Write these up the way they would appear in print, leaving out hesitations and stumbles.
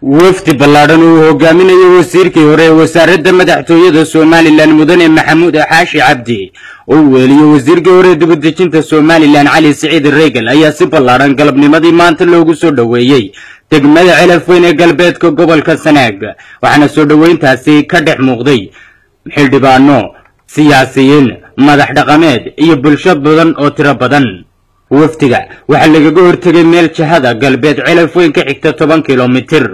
wafdi ballaaran uu hogaaminayo wasiirkii hore wasaaradda madaxtooyada Soomaaliland mudane Maxamuud Xaashi Cabdi oo weliyo wasiirkii hore dibadejinta Soomaaliland Cali Saciid Reegal ayaa si ballaaran galabnimadii maanta loogu soo dhaweeyay degmada Celaf Weyn ee galbeedka gobolka Sanaag waxaana soo dhaweyntaasi ka dhex muuqday xildhibaano siyaasiyiin madax dhaqameed iyo bulsho badan oo tiro badan waftiga waxa laga hortagay meel jihada galbeed Celaf Weyn ka xigta 10 kilomitir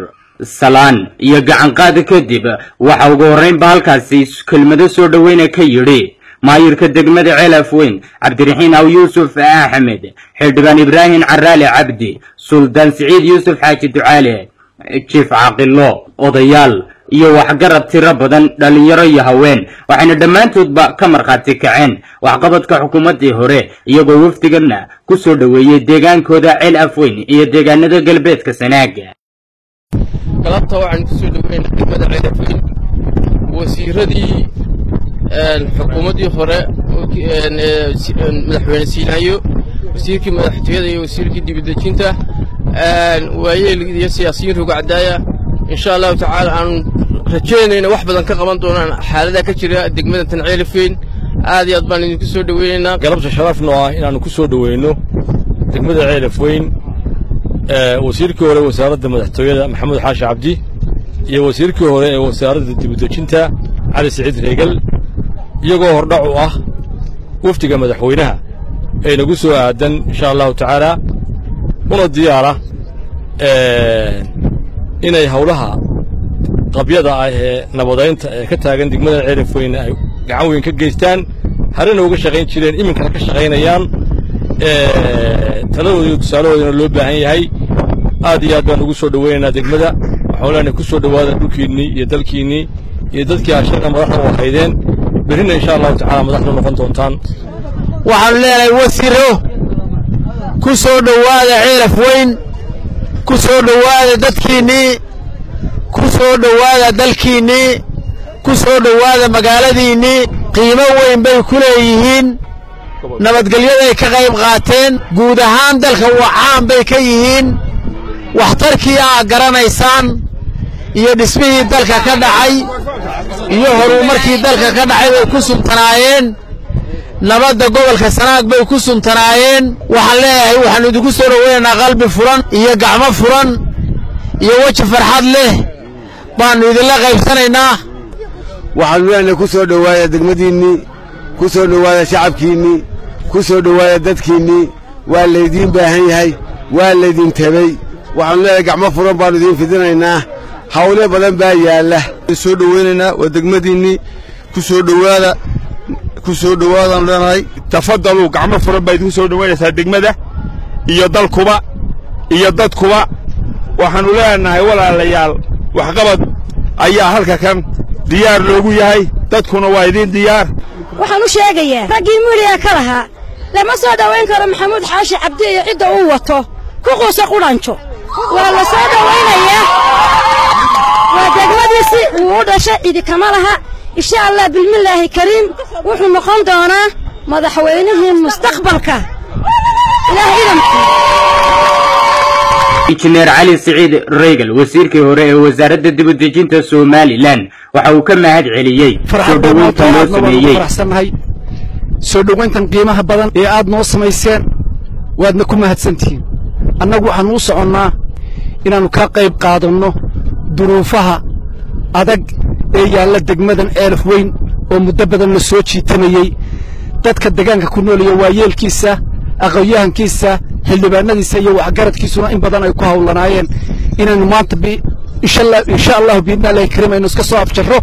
salaan iyo gacan qaad kadib waxa ugu horeyn baalkaasi kelmado soo dhaweyn ka yiri maayirka degmada Celaf Weyn Cabdiraxiin Aw Yuusuf Axmed xildhibaan Ibraahim Caraale Cabdi Sultan Saciid Yuusuf Xaaji Ducaale Chief Aqillo odayaal iyo waxgarad tiro badan dhalinyaro iyo haween waxayna dhamaantoodba ka marqaati kaceen waxqabadka xukuumadii hore iyagoo wafdigana ku soo dhaweeyay deegaankooda Celaf Weyn iyo deegaanada galbeedka Sanaag galabta waxaan ku soo dhaweynay degmada Celaf Weyn wasiiradii xukuumadii hore madaxweyne Siinayo wasiirkii madaxtooyada iyo wasiirkii dibadejinta waayeel iyo siyaasiyiin ruga cadaaya insha Allah ta'ala aan rajeynayna wax badan ka qaban doonaan xaalada ka jira degmada Celaf Weyn aad iyo aad baan idinku soo dhaweynaa galabta sharafno ah inaan ku soo dhaweyno degmada Celaf Weyn wasiirkii hore wasaaradda madaxtooyada Maxamuud Xaashi Cabdi iyo wasiirkii hore ee wasaaradda dibadejinta Cali Saciid Reegal iyagoo hordhac u ah wafdiga madaxweynaha ee nagu soo aadan insha Allah ta'ala una diyaara inay hawlaha qabyada ah ee nabadeynta ee ka taagan degmada Celaf Weyn ay gacan weyn ka geystaan harina uga shaqeyn jireen iminka ka shaqeynayaan taladooda tusaalooda loo baahan yahay aad iyo aad baan ugu soo dhaweynaynaa degmada waxaan ku soo dhawaada dhulkiinii iyo dalkiinii iyo dadkii ashaqada madaxda u haydeen berina insha Allah ta'ala madaxda noqon doontaan waxaan leeyahay wasiiro ku soo dhawaada Celaf Weyn ku soo dhawaada dadkiinii ku soo dhawaada dalkiinii ku soo dhawaada magaaladiinii qiimo weyn bay ku leeyihiin nabadgelyada ay ka qayb qaateen guud ahaan dalka waxaan bay ka yihiin waxtarkii aad garanaysaan iyo dhismihii dalka ka dhacay iyo horumarkii dalka ka dhacay bay ku suntanaayeen nabadda gobolka Sanaag bay ku suntanaayeen waxaan leeyahay waxaan idinku soo dhaweynaynaa qalbi furan iyo gacmo furan iyo waji farxad leh baan idinla qaybsanaynaa waxaan leenahay ku soo dhawaada degmadiinii ku soo dhawaada shacabkiinii ku soo dhawaada dadkiinii waa leedin baahan yahay waa leedin tabay waxaan leeyahay gacmo furan baan idin fidinaynaa hawle badan baa yaala soo dhaweynaynaa waa degmadiinii ku soo dhawaadaan leenahay tafadalu gacmo furan baa idinku soo dhaweynaysaa degmada iyo dalkuba iyo dadkuba waxaanu leenahay walaalayaal waxqabad ayaa halka kan diyaar loogu yahay dadkuna waa idin diyaar waxaan u sheegayaa ragii muliya ka lahaa lama soo dhaweyn karo Maxamuud Xaashi Cabdi iyo cidda uu wato ku qosa quranjo waa la soo dhaweynayaa waa degmadiisi uu dhashay cidi kama laha insha Allah bilmillaahi kariim wuxuu noqon doonaa madaxweynihii mustaqbalka ilaahay idamkiisa Injineer Cali Saciid Reegal wasiirkii hore ee wasaaradda dibadejinta Soomaaliland waxa uu ka mahad celiyay soo dhaweynta loo sameeyay soo dhaweyntan qiimaha badan ee aad noo sameyseen waadna ku mahadsantihiin annagu waxaan u soconnaa inaanu ka qayb qaadano duruufaha adag ee yaalla degmadan Celaf Weyn oo muddo badan la soo jiitanayay dadka deegaanka ku nool iyo waayeelkiisa aqoonyahankiisa xildhibaanadiisa iyo waxgaradkiisuna in badan ay ku hawlanaayeen inaynu maanta insha Allah biidnaallahi kariim aynu iska soo afjarro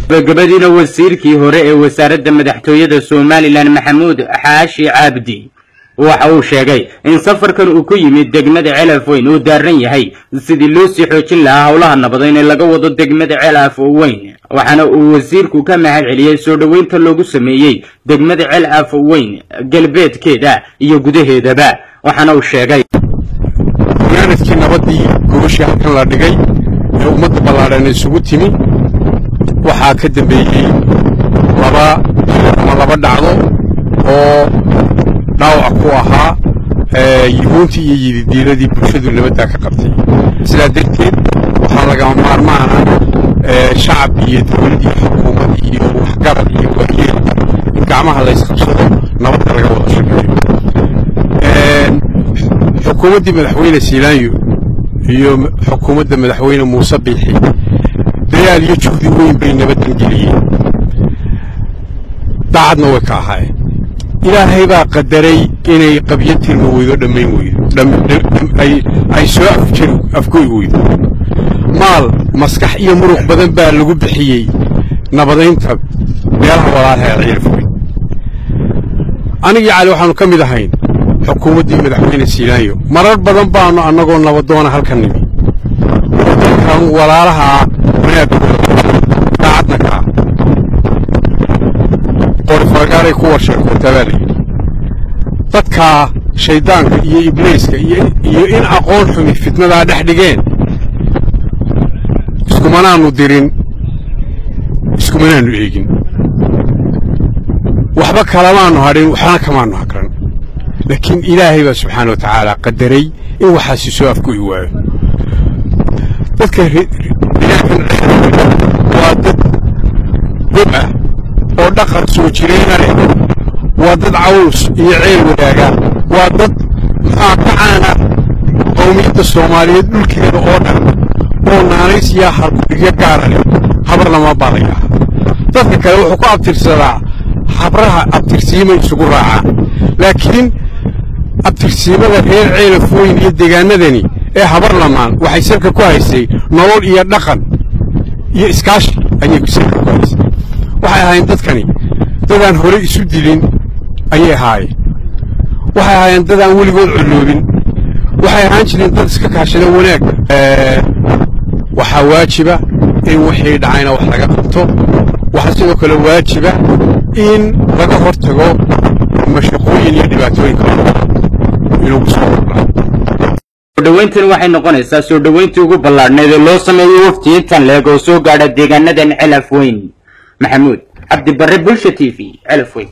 gabadhiina wasiirkii hore ee wasaaradda madaxtooyada Soomaaliland Maxamuud Xaashi Cabdi waxa uu sheegay in safarkan uu ku yimid degmada Celaf Weyn uu daaran yahay sidii loo sii xoojin lahaa hawlaha nabadeyn ee laga wado degmada Celaf Weyn waxaana uu wasiirku ka mahad celiyay soo dhaweynta loogu sameeyay degmada Celaf Weyn galbeedkeeda iyo gudaheedaba waxaana uu sheegay barnaamijkii nabadii gobosha halkan la dhigay ee ummadda ballaaran isugu timi waxaa ka dambeeyay laba dhacdo oo dhaawac ku ahaa yuhuuntii iyo yididiiradii bulshadu nabadda ka qabtay sidaa darteed waxaan lagama maarmaana shacab iyo dowlad iyo xukuumad iyo waxgarad iyo wakiil in gacmaha la isqabsado nabadda laga wada shaqeeyo xukuumaddii madaxweyne siilaanyo iyo xukuumadda madaxweyne muuse biixi dadaal iyo juhdi weyn bay nabaddan geliyeen daacadna way ka ahaayeen ilaahay baa qadaray inay qabyo tirma weydo dhammayn weydo ay soo afgoy weydo maal maskax iyo muruq badan baa lagu bixiyey nabadaynta meelaha walaalaha ee Ceelaf Weyn anigii cali waxaanu ka mid ahayn xukuumaddii madaxweyne siilaanyo marar badan baanu annagoo nabadoona halkan nimi waddankan walaalaha wanaagooda daacadna kaa qorifagaaray ku warsheekoontabaalay dadkaa shaydaanka iyo ibliiska iyo in aqoon xumi fitnadaa dhex dhigeen iskumanaanu dirin iskumanaanu eegin waxba kalamaanu hadhin waxna kamaanu hakran laakiin ilaahay baa subxaana wa tacaala qadaray in waxaasi soo afgo'i waayo dadka waa dad gob ah oo dhaqan soo jireyna leh waa dad caws iyo ceel wadaaga waa dad maxaa ka caana qowmiyadda soomaaliyeed dhulkeeda oo dhan oo naanays iyo hargurigyo gaara leh habar lama baadayaa dadka kale wuxuu ku abtirsadaa habraha abtirsiima isugu raacaan laakiin abtirsiimada reer Ceelaf Weyn iyo deegaanadani ee habar lamaan waxay salka ku haysay nolol iyo dhaqan iyo iskaashi ayay salka ku haysay waxay ahaayeen dadkani dadaan hore isu dilin ayay ahaayeen waxay ahaayeen dadaan weligood culuubin waxay ahaan jireen dad iska kaashada wanaag waxaa waajiba in wixii dhacayna wax laga qabto waxaa sidoo kale waajiba in laga hortago mashaqooyin iyo dhibaatooyin kale inuu ku soo kordhaa dhaweyntan waxay noqonaysaa soo dhaweyntii ugu ballaadhneed ee loo sameeyo waftiintan leeg oo soo gaadha deegaanadan Ceelaf Weyn maxamuud cabdi barre bulsha TV Ceelaf Weyn